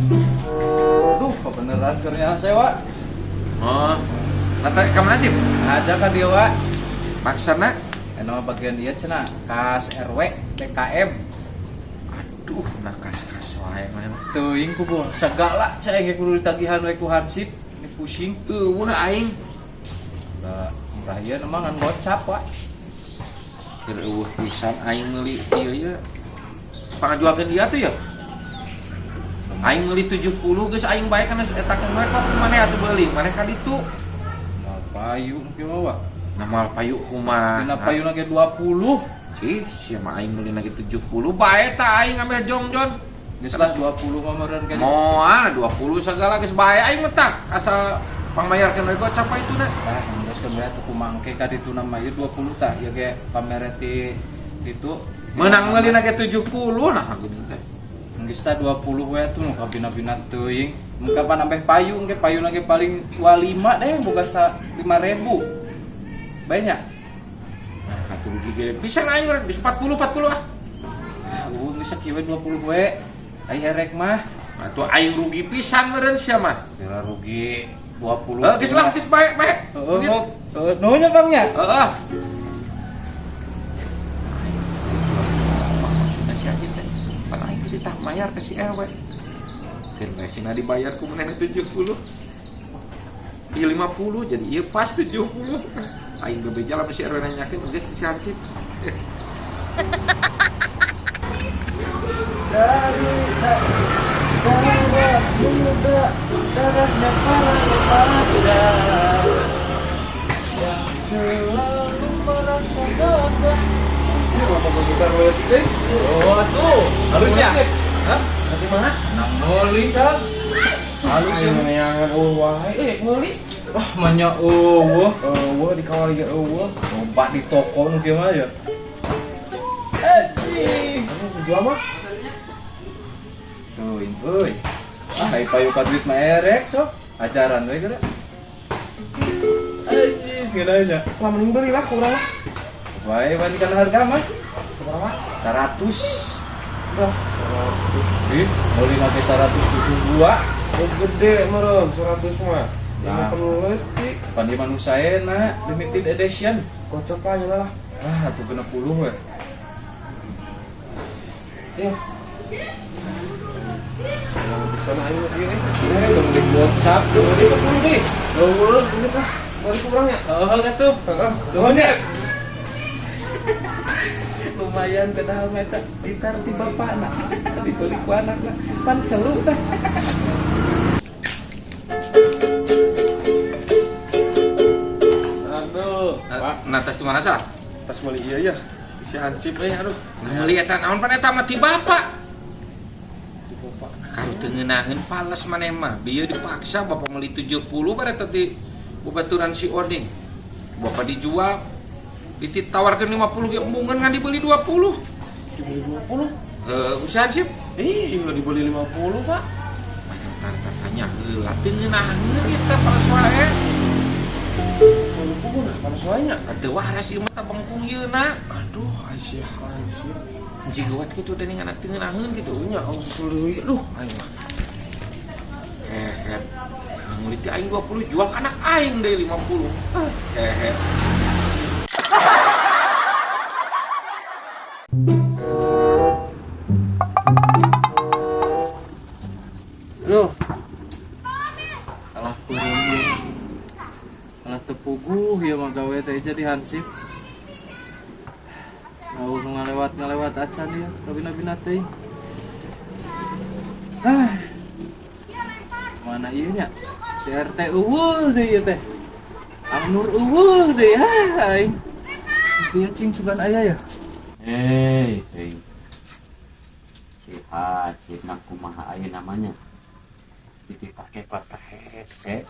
Duh, kebeneran kerja sewa. Oh, nanti kamu aja. Aja kan dia, Wak. Maksudnya, Eno bagian dia cenah kas RW PKM. aduh, nak kas wae mana. Teuing ku gua segala cai ge kudu ditagihan we ku Hansip. Ini pusing. Udah aing. Da murah ieu mah ngan gocap, Wak. Keur pisan aing meuli ieu ya. Pangajuakeun dia tuh ya. Aing meuli 70 geus aing bae kana eta kan bae kok maneh atuh beuli, maneh ka ditu. Mal payu kieu mah, Wak. Nama payu kumaha? Dina payuna ge 20. Cih, sia mah aing meuli lagi 70 bae tah aing ngambil jongjon. Geus lah 20 mah meureun ka. Moal 20 segala geus bae aing mah tah asal pangmayarkeun we gocap itu dah. Tah, geus kan bae tuku mangke ka ditu nama ieu 20 tah. Ya ge pamere ti ditu. Menang meuli lagi 70 nah geuning teh. Geus tah 20 we tuh nu kabina-bina teuing. Mun kapan nambah payung ge payuna ge paling 25 deh boga 5.000. Banyak. Nah, atuh rugi ge pisan aing mah geus 40 ah. Geus sakieu 20 we. Ai erek mah. Atuh aing rugi pisan meureun sia mah. Kira rugi 20. Geus lah geus bae. Heeh, nuhun Kang nya. Heeh. Maksudna si Ajit teh, pan aing ditah mayar ke si RW. Keur bae sina dibayar ku manehna 70. Ieu 50 jadi ieu pas 70. Aing bebeja lah si RW nanyakeun geus si Ajit. Dari darah muda, darahnya para remaja yang selalu merasa gagah. Ini apa berputar lagi deh? Oh tuh, halus ya? Hah? Nanti mana? Nang moli san. Halus ya? Menyangan uang. Moli. Wah, manya di kawal ge coba di toko nu kieu mah ya. Kamu jual mah? Tuh, euy. Hai payu ka duit mah erek sok. Ajaran we geura. Anjis, geunanya. Lah mending beli lah kurang lah. Wae wantikan harga mah. Berapa? 100. Udah, 100. Ih, beli lagi 172. Oh gede merem 100 mah. Nah, Perlu leutik. pandi manusaena limited edition. Kocok aja lah. Ah, atuh 60 we. Ya. Kalau bisa aing mah ieu Tunggu di WhatsApp, tunggu di 10 deh. Eueuh, geus ah. Bari kurang ya. Oh, atuh. Heeh. Nuhun ya. Lumayan padahal meta gitar ti bapakna. Dibeli ku anakna. Pan celu teh. Aduh, Pak. Natas di mana sah? Tas meuli ieu ya. Si Hansip aduh. Meuli eta naon pan eta mah ti bapak. Kan teu ngeunaheun pales maneh mah. Bieu dipaksa bapak meuli 70 bare teh babaturan si Oding. Bapak dijual ditawarkeun 50 ge embungeun ngan dibeli 20. Dibeli 20. Usaha sip. Iya dibeli 50, Pak. Tanya heula teu ngeunaheun eta pales wae. Kalau pun mana soalnya? Teu waras ieu mah bangkung ieuna. Aduh, Aisyah Hansip. Jigawat kitu dening anak teu ngeunaheun kitu. Nya ang susuleui. Aduh, aing mah. Hehe. Nguli ti aing 20 jual ka anak aing deui 50. Hehe. Aduh, Alah kurang. Alah tepuguh ya mah gawe teh jadi Hansip. Mau nu ngalewat acan ya, kabina-bina teh. Mana ieu nya? Si RT eueuh deui ieu teh. Ang Nur eueuh deui aing. Si cing sugan aya ya. Hei. Si Hansip nak kumaha aya namanya? Dipake kota hese.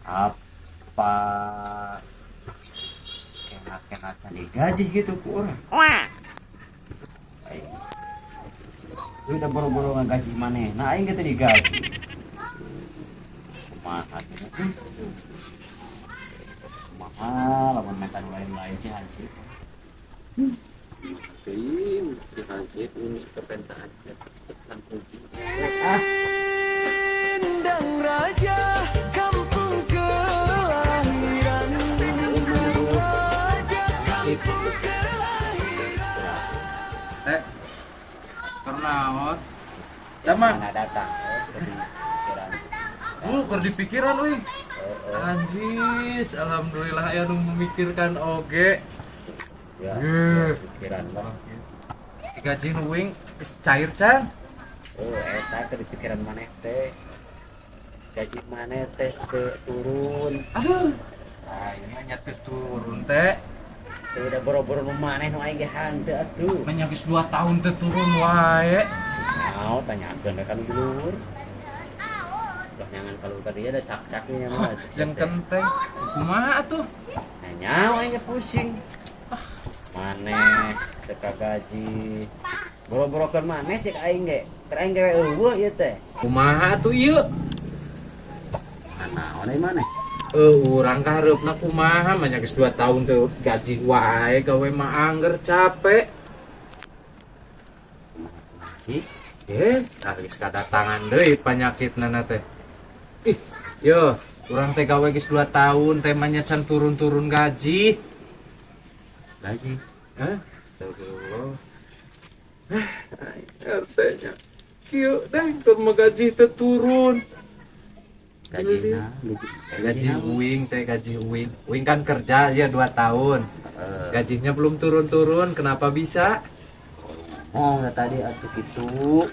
Apa kena cari gaji gitu ku urang. Lu udah boro-boro ngagaji maneh. Nah aing teh digaji. Kumaha gitu. Kumaha lamun metan lain-lain si Hansip. Teuing si Hansip ini perpentaan langsung naon. Ya mah. Mana datang jadi pikiran. Keur di pikiran euy. Anjis, alhamdulillah aya nu memikirkan oge. Ya, Yeuh. pikiran lah. Gaji nu wing geus cair can. Eta keur di pikiran maneh teh. Gaji maneh teh teu turun. Aduh. Ah, ini mah nya teu turun teh. Teu udah boro-boro nu maneh nu aing ge hanteu atuh. Manya geus 2 tahun teu turun wae. Naon tanyakeun ka nu dulur. Dah nyangan kalau ka dia ada cak-caknya mah. Jeung kenteng. Kumaha atuh? Nyawa aing ge pusing. Maneh teu gaji. Boro-boro keur maneh cek aing ge. Keur aing ge eueuh ieu teh. Kumaha atuh ieu? Naon deui maneh? Urang kahareupna kumaha manya geus 2 tahun teu gaji wae gawe mah angger capek. Ih, Geus kadatangan deui panyakitna teh. Ih, yo, urang teh gawe geus 2 tahun teh manya can turun-turun gaji. gaji. Astagfirullah. RT-nya kieu deh keur mah gaji teh turun. Gajina, Gaji uing teh gaji uing. Uing kan kerja ya 2 tahun. Gajinya belum turun-turun, kenapa bisa? Oh, nggak tadi atuh gitu.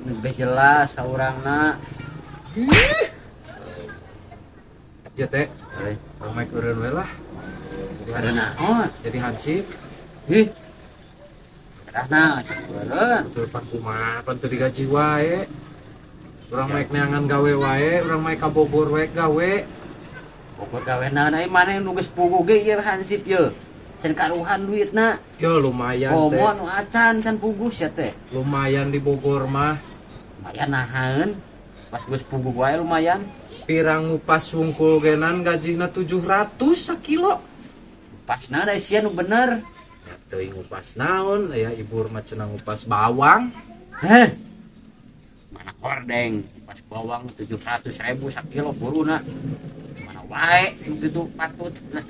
Lebih jelas ka urangna. Ya teh, ramai eureun we lah. Ada naon? Jadi hansip. Ih. Karena eureun. Betul pan kumaha, pan teu digaji wae. Urang maek neangan gawe wae, urang maek ka Bogor wae gawe. Bogor gawe naon ai maneh nu geus pugu ge ieu hansip ieu. Can karuhan duitna. Yo lumayan teh. Komo nu acan can pugu sia teh. Lumayan di Bogor mah. Lumayan nahan. Pas geus pugu wae lumayan. Pirang ngupas wungkul genan gajina 700 sakilo. Pasna da sia nu bener. Ya teuing ngupas naon, aya ibu mah cenah ngupas bawang. Heh. Mana kordeng pas bawang 700.000 sakilo buruna. Mana wae gitu patut. Nah,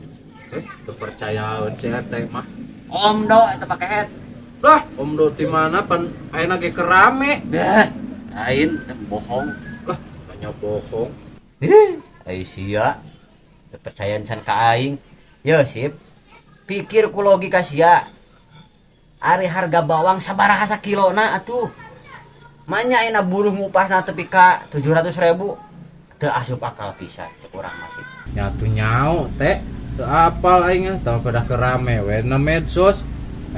Teu percayaeun CRT mah. Om do eta pake head. Lah, Om Do ti mana pan ayeuna ge kerame. Dah, lain bohong. Lah, banyak bohong. Ai sia. Percayaan san ka aing. Yo sip. Pikir ku logika sia. Ari harga bawang sabaraha sakilona atuh. Manya ayeuna buruh ngupasna tepi ka 700.000. Teu asup akal pisan cek urang masih. Nyatu nyao teh. Teu apal aing tah pada kerame we na medsos.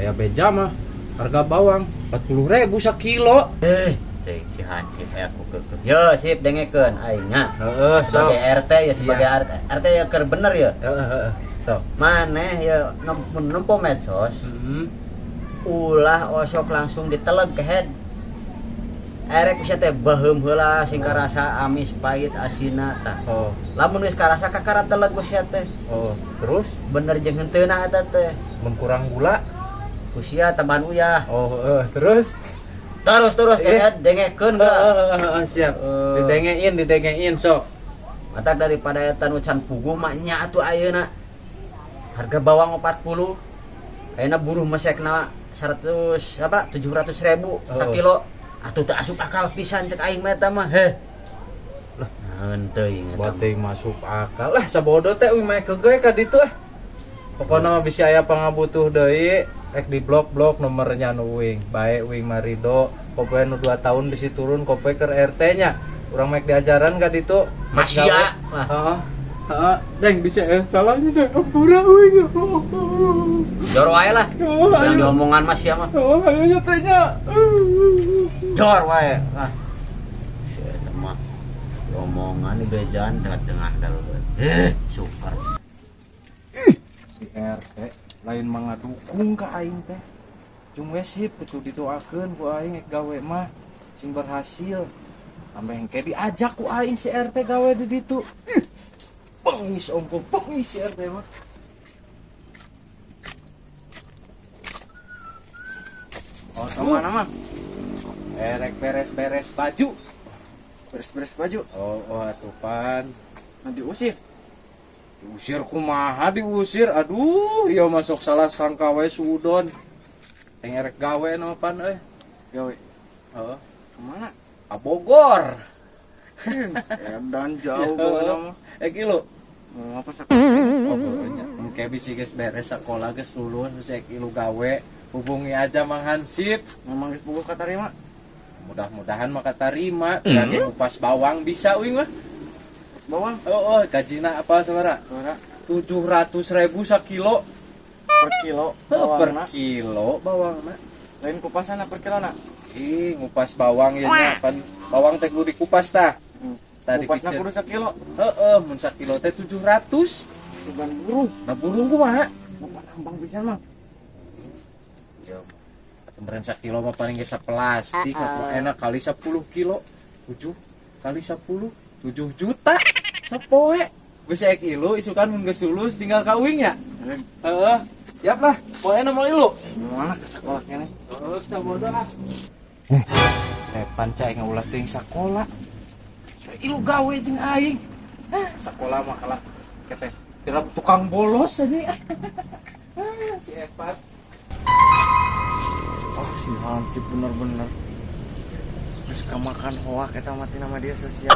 Aya beja mah harga bawang 40.000 sakilo. Teh si Hansip aku kekeh. Yo sip dengekeun aing nya. Heeh, Sebagai RT ya sebagai Iya. RT ya keur bener ya. Heeh. So. Maneh ya nempo medsos. Ulah osok langsung diteleg ke head. Erek bisa teh baheum heula sing karasa amis pahit asina tah. Oh. Lamun geus karasa kakara teleg geus sia teh. Oh, terus Bener jeung heuteuna eta teh. mun kurang gula. Ku sia tambahan uyah. Oh, terus Terus ke head dengekeun heula. siap. Didengein sok. Mata daripada eta nu can puguh mah nya atuh ayeuna. Harga bawang 40. Ayeuna buruh mesekna 700.000 sakilo. Atuh teu asup akal pisan cek aing mah eta mah. Heh. Lah, naon teuing eta. Bate masuk akal lah sabodo teh uing make geue ka ditu Pokona mah bisi aya pangabutuh deui rek di blok nomornya nu uing. Bae uing Marido, kopoe nu 2 tahun bisi turun kopoe keur RT nya. Urang make diajaran ka ditu. Masih ya. Heeh. Deng bisa salahnya teh ampura uing. Jor wae lah. Yang diomongan Mas sia mah. Oh, ayo nyatanya. Jor wae. Ah. Eta mah omongan di bejaan dengan dalueun. Super. Si RT lain mangadukung ka aing teh. Cung we sip kudu didoakeun ku aing ek gawe mah sing berhasil. Sampai engke diajak ku aing si RT gawe di ditu. Pengis ongko, pengis si RT mah. Oh, kemana mah? Rek beres-beres baju. Beres-beres baju. Oh, atuh pan. Nanti usir. Diusir kumaha diusir. Aduh, ieu masuk salah sangka we sudon. Teng rek gawe no pan euy. Gawe. Oh, Kemana? ke Bogor. Dan jauh gua mah. Kilo. Mau apa sekolah? Oh, pokoknya kayak bisa guys beres sekolah guys lulus terus kilo gawe. Hubungi aja Mang Hansip. Memang geus bogoh katarima. Mudah-mudahan maka tarima. Lagi kupas bawang bisa wing mah. Bawang Oh, gajina apa saudara? suara 700.000 sekilo. per kilo Per bawangna. kilo bawang mah. Lain kupasan per kilo nak. Ngupas bawang ya nya pan bawang teh kudu dikupas tah. Tadi Kupasna picen. kudu sakilo. Mun sakilo teh 700. Sugan burung. Nah burung kumaha? Bapak nambang pisan mah. Ya. Kemarin sakilo mah paling ge plastik enak kali 10 kilo. 7 kali 10 7 juta. Sapoe. Geus kilo isukan mun geus lulus tinggal kawin ya. Heeh. Siap lah. Poe na mau ilu. Mana ke sekolah kene? Oh, sabodo ah. Pancai ngaulah teuing sakola. Ilu gawe jeung aing. Sakola mah kalah keteh. Kira tukang bolos ini. Si Epat. Oh, si Hansip bener-bener. Terus kamakan hoak eta mati nama dia sosial.